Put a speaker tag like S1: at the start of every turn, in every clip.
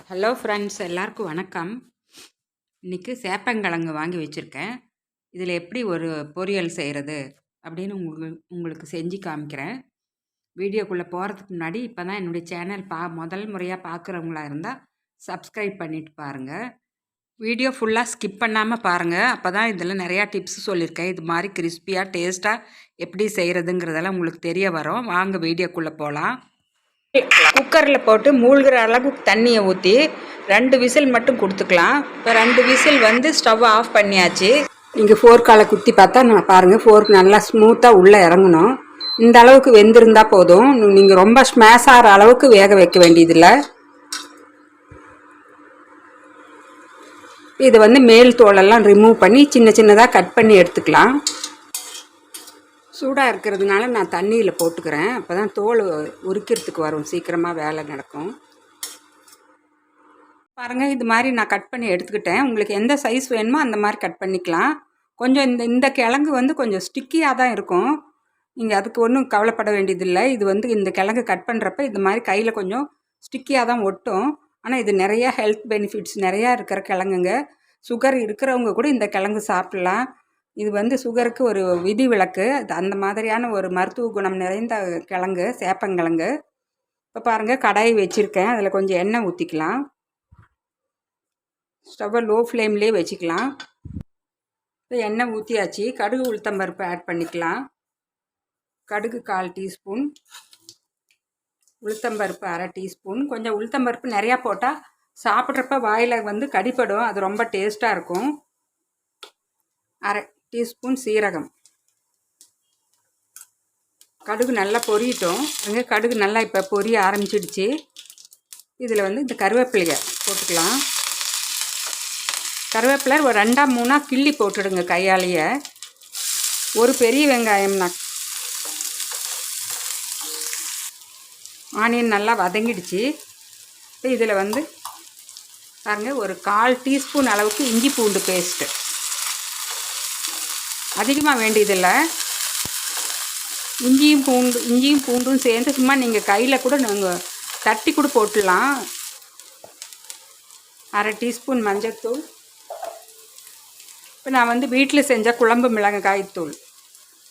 S1: Hello friends, எல்லாருக்கும் வணக்கம். இன்றைக்கி சேப்பங்கிழங்கு வாங்கி வச்சுருக்கேன். இதில் எப்படி ஒரு பொரியல் செய்கிறது அப்படின்னு உங்களுக்கு செஞ்சு காமிக்கிறேன். வீடியோக்குள்ளே போகிறதுக்கு முன்னாடி இப்போ தான் என்னுடைய சேனல் முதல் முறையாக பார்க்குறவங்களா இருந்தால் சப்ஸ்கிரைப் பண்ணிவிட்டு பாருங்கள். வீடியோ ஃபுல்லாக ஸ்கிப் பண்ணாமல் பாருங்கள். அப்போ தான் இதில் நிறையா டிப்ஸ் சொல்லியிருக்கேன். இது மாதிரி கிறிஸ்பியாக டேஸ்ட்டாக எப்படி செய்கிறதுங்கிறதெல்லாம் உங்களுக்கு தெரிய வரும். வாங்க வீடியோக்குள்ளே போகலாம். குக்கரில் போட்டு மூழ்கிற அளவுக்கு தண்ணியை ஊற்றி 2 விசில் மட்டும் கொடுத்துக்கலாம். இப்போ 2 விசில் வந்து ஸ்டவ் ஆஃப் பண்ணியாச்சு. நீங்கள் ஃபோர்க்கால் குத்தி பார்த்தா நான் பாருங்கள், ஃபோர்க் நல்லா ஸ்மூத்தாக உள்ளே இறங்கணும். இந்த அளவுக்கு வெந்திருந்தால் போதும். நீங்கள் ரொம்ப ஸ்மேஷ் ஆகிற அளவுக்கு வேக வைக்க வேண்டியதில்லை. இதை வந்து மேல் தோலெல்லாம் ரிமூவ் பண்ணி சின்ன சின்னதாக கட் பண்ணி எடுத்துக்கலாம். சூடாக இருக்கிறதுனால நான் தண்ணியில் போட்டுக்கிறேன். அப்போ தான் தோல் உரிக்கிறதுக்கு வரும், சீக்கிரமாக வேலை நடக்கும். பாருங்கள், இது மாதிரி நான் கட் பண்ணி எடுத்துக்கிட்டேன். உங்களுக்கு எந்த சைஸ் வேணுமோ அந்த மாதிரி கட் பண்ணிக்கலாம். கொஞ்சம் இந்த கிழங்கு வந்து கொஞ்சம் ஸ்டிக்கியாக தான் இருக்கும். நீங்கள் அதுக்கு ஒன்றும் கவலைப்பட வேண்டியதில்லை. இது வந்து இந்த கிழங்கு கட் பண்ணுறப்ப இந்த மாதிரி கையில் கொஞ்சம் ஸ்டிக்கியாக தான் ஒட்டும். ஆனால் இது நிறையா ஹெல்த் பெனிஃபிட்ஸ் நிறையா இருக்கிற கிழங்குங்க. சுகர் இருக்கிறவங்க கூட இந்த கிழங்கு சாப்பிட்லாம். இது வந்து சுகருக்கு ஒரு விதிவிலக்கு. அந்த மாதிரியான ஒரு மருத்துவ குணம் நிறைந்த கிழங்கு சேப்பங்கிழங்கு. இப்போ பாருங்கள், கடாய் வச்சுருக்கேன். அதில் கொஞ்சம் எண்ணெய் ஊற்றிக்கலாம். ஸ்டவ்வை லோ ஃப்ளேம்லேயே வச்சுக்கலாம். இப்போ எண்ணெய் ஊற்றியாச்சு. கடுகு உளுத்தம்பருப்பு ஆட் பண்ணிக்கலாம். கடுகு 1/4 டீஸ்பூன், உளுத்தம்பருப்பு 1/2 டீஸ்பூன். கொஞ்சம் உளுத்தம்பருப்பு நிறையா போட்டால் சாப்பிட்றப்ப வாயில் வந்து கடிப்படும். அது ரொம்ப டேஸ்ட்டாக இருக்கும். 1/2 டீஸ்பூன் சீரகம். கடுகு நல்லா பொரியட்டும். அங்கே கடுகு நல்லா இப்போ பொரிய ஆரம்பிச்சிடுச்சு. இதில் வந்து இந்த கருவேப்பிலையை போட்டுக்கலாம். கருவேப்பிலை ஒரு 2-3 கிள்ளி போட்டுடுங்க கையாலேயே. ஒரு பெரிய வெங்காயம்னா. ஆனியன் நல்லா வதங்கிடுச்சு. இப்போ இதில் வந்து பாருங்கள், ஒரு 1/4 டீஸ்பூன் அளவுக்கு இஞ்சி பூண்டு பேஸ்ட்டு. அதிகமாக வேண்டியதில்லை. இஞ்சியும் பூண்டும் சேர்ந்து சும்மா நீங்கள் கையில் கூட நீங்கள் தட்டி கூட போட்டுடலாம். 1/2 டீஸ்பூன் மஞ்சள்தூள். இப்போ நான் வந்து வீட்டில் செஞ்ச குழம்பு மிளகாய்த்தூள்,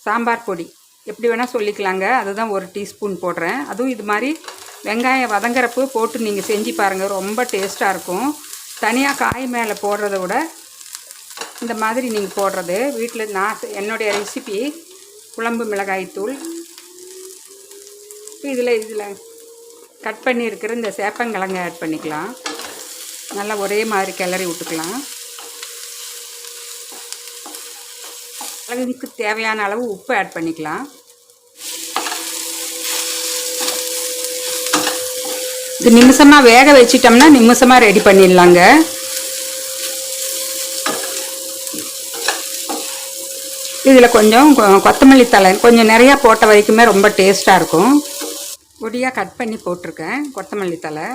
S1: சாம்பார் பொடி எப்படி வேணால் சொல்லிக்கலாங்க. அதுதான் 1 டீஸ்பூன் போடுறேன். அதுவும் இது மாதிரி வெங்காயம் வதங்குறப்போ போட்டு நீங்கள் செஞ்சு பாருங்கள், ரொம்ப டேஸ்ட்டாக இருக்கும். தனியாக காய் மேலே போடுறத விட இந்த மாதிரி நீங்கள் போடுறது வீட்டில் என்னுடைய ரெசிபி குழம்பு மிளகாய்த்தூள். இதில் கட் பண்ணியிருக்கிற இந்த சேப்பங்கிழங்கு ஆட் பண்ணிக்கலாம். நல்லா ஒரே மாதிரி கிளறி விட்டுக்கலாம். கிழங்குக்கு தேவையான அளவு உப்பு ஆட் பண்ணிக்கலாம். இது நிமிஷமாக வேக வச்சிட்டோம்னா நிமிஷமாக ரெடி பண்ணிடலாங்க. இதில் கொஞ்சம் கொத்தமல்லி தழை கொஞ்சம் நிறையா போட்ட வரைக்குமே ரொம்ப டேஸ்ட்டாக இருக்கும். பொடியாக கட் பண்ணி போட்டிருக்கேன் கொத்தமல்லி தழை.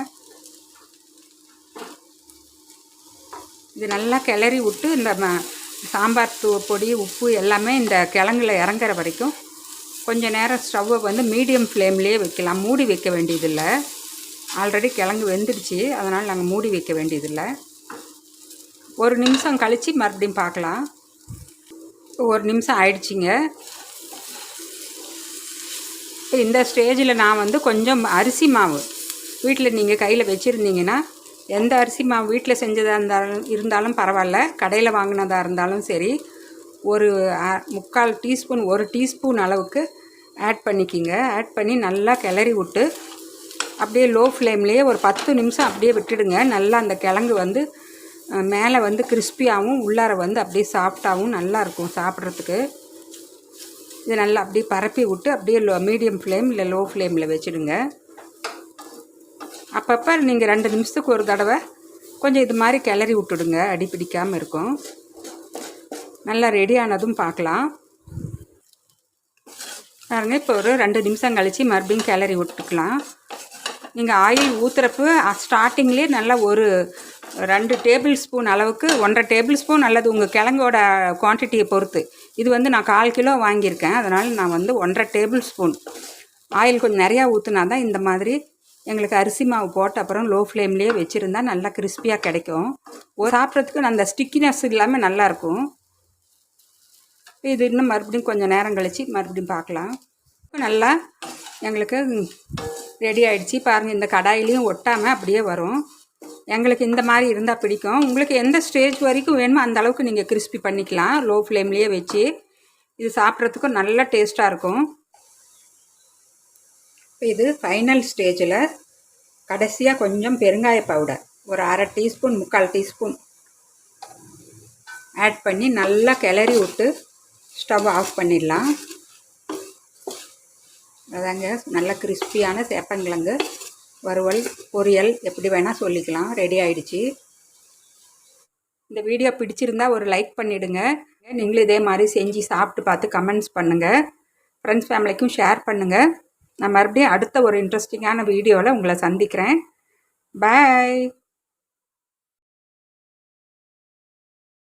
S1: இது நல்லா கிளறி விட்டு இந்த சாம்பார் பொடி உப்பு எல்லாமே இந்த கிழங்குல இறங்குற வரைக்கும் கொஞ்சம் நேரம் ஸ்டவ்வை வந்து மீடியம் ஃப்ளேம்லேயே வைக்கலாம். மூடி வைக்க வேண்டியதில்லை. ஆல்ரெடி கிழங்கு வெந்துடுச்சு, அதனால் நாங்கள் மூடி வைக்க வேண்டியதில்லை. 1 நிமிஷம் கழித்து மறுபடியும் பார்க்கலாம். 1 நிமிஷம் ஆயிடுச்சிங்க. இப்போ இந்த ஸ்டேஜில் நான் வந்து கொஞ்சம் அரிசி மாவு வீட்டில் நீங்கள் கையில் வச்சுருந்தீங்கன்னா, எந்த அரிசி மாவு வீட்டில் செஞ்சதாக இருந்தாலும் பரவாயில்ல, கடையில் வாங்கினதாக இருந்தாலும் சரி, ஒரு 3/4 டீஸ்பூன் 1 டீஸ்பூன் அளவுக்கு ஆட் பண்ணிக்கிங்க. ஆட் பண்ணி நல்லா கிளறி விட்டு அப்படியே லோ ஃப்ளேம்லேயே ஒரு 10 நிமிஷம் அப்படியே விட்டுடுங்க. நல்லா அந்த கிழங்கு வந்து மேலே வந்து கிறிஸ்பியாகவும் உள்ளார வந்து அப்படியே சாஃப்டாகவும் நல்லாயிருக்கும் சாப்பிட்றதுக்கு. இது நல்லா அப்படியே பரப்பி விட்டு அப்படியே மீடியம் ஃப்ளேம் இல்லை லோ ஃப்ளேமில் வச்சுடுங்க. அப்பப்போ நீங்கள் 2 நிமிஷத்துக்கு ஒரு தடவை கொஞ்சம் இது மாதிரி கிளறி விட்டுடுங்க, அடி பிடிக்காமல் இருக்கும். நல்லா ரெடி ஆனதும் பார்க்கலாம். பாருங்க, இப்போ ஒரு 2 நிமிஷம் கழித்து மறுபடியும் கிளறி விட்டுக்கலாம். நீங்கள் ஆயில் ஊற்றுறப்ப ஸ்டார்டிங்லேயே நல்லா ஒரு 2 டேபிள் ஸ்பூன் அளவுக்கு, 1/2 டேபிள் ஸ்பூன் அல்லது உங்கள் கிழங்கோட குவான்டிட்டியை பொறுத்து. இது வந்து நான் 1/4 கிலோ வாங்கியிருக்கேன், அதனால் நான் வந்து 1/2 டேபிள் ஸ்பூன் ஆயில் கொஞ்சம் நிறையா ஊற்றுனா தான் இந்த மாதிரி எங்களுக்கு அரிசி மாவு போட்ட அப்புறம் லோ ஃப்ளேம்லேயே வச்சுருந்தா நல்லா கிறிஸ்பியாக கிடைக்கும். சாப்பிட்றதுக்கு அந்த ஸ்டிக்கினஸ் இல்லாமல் நல்லாயிருக்கும். இது இன்னும் மறுபடியும் கொஞ்சம் நேரம் கழித்து மறுபடியும் பார்க்கலாம். நல்லா எங்களுக்கு ரெடி ஆகிடுச்சி பாருங்கள். இந்த கடாயிலையும் ஒட்டாமல் அப்படியே வரும். எங்களுக்கு இந்த மாதிரி இருந்தால் பிடிக்கும். உங்களுக்கு எந்த ஸ்டேஜ் வரைக்கும் வேணுமோ அந்த அளவுக்கு நீங்கள் கிறிஸ்பி பண்ணிக்கலாம் லோ ஃப்ளேம்லேயே வச்சு. இது சாப்பிட்றதுக்கும் நல்ல டேஸ்ட்டாக இருக்கும். இது ஃபைனல் ஸ்டேஜில் கடைசியாக கொஞ்சம் பெருங்காய பவுடர் ஒரு 1/2 டீஸ்பூன் 3/4 டீஸ்பூன் ஆட் பண்ணி நல்லா கிளறி விட்டு ஸ்டவ் ஆஃப் பண்ணிடலாம். அதாங்க நல்ல கிறிஸ்பியான சேப்பங்கிழங்கு வறுவல் பொரியல் எப்படி வேணால் சொல்லிக்கலாம். ரெடி ஆகிடுச்சி. இந்த வீடியோ பிடிச்சிருந்தா ஒரு லைக் பண்ணிவிடுங்க. நீங்களும் இதே மாதிரி செஞ்சு சாப்பிட்டு பார்த்து கமெண்ட்ஸ் பண்ணுங்கள். ஃப்ரெண்ட்ஸ் ஃபேமிலிக்கும் ஷேர் பண்ணுங்கள். நான் மறுபடியும் அடுத்த ஒரு இன்ட்ரெஸ்டிங்கான வீடியோவில் உங்களை சந்திக்கிறேன். பாய்.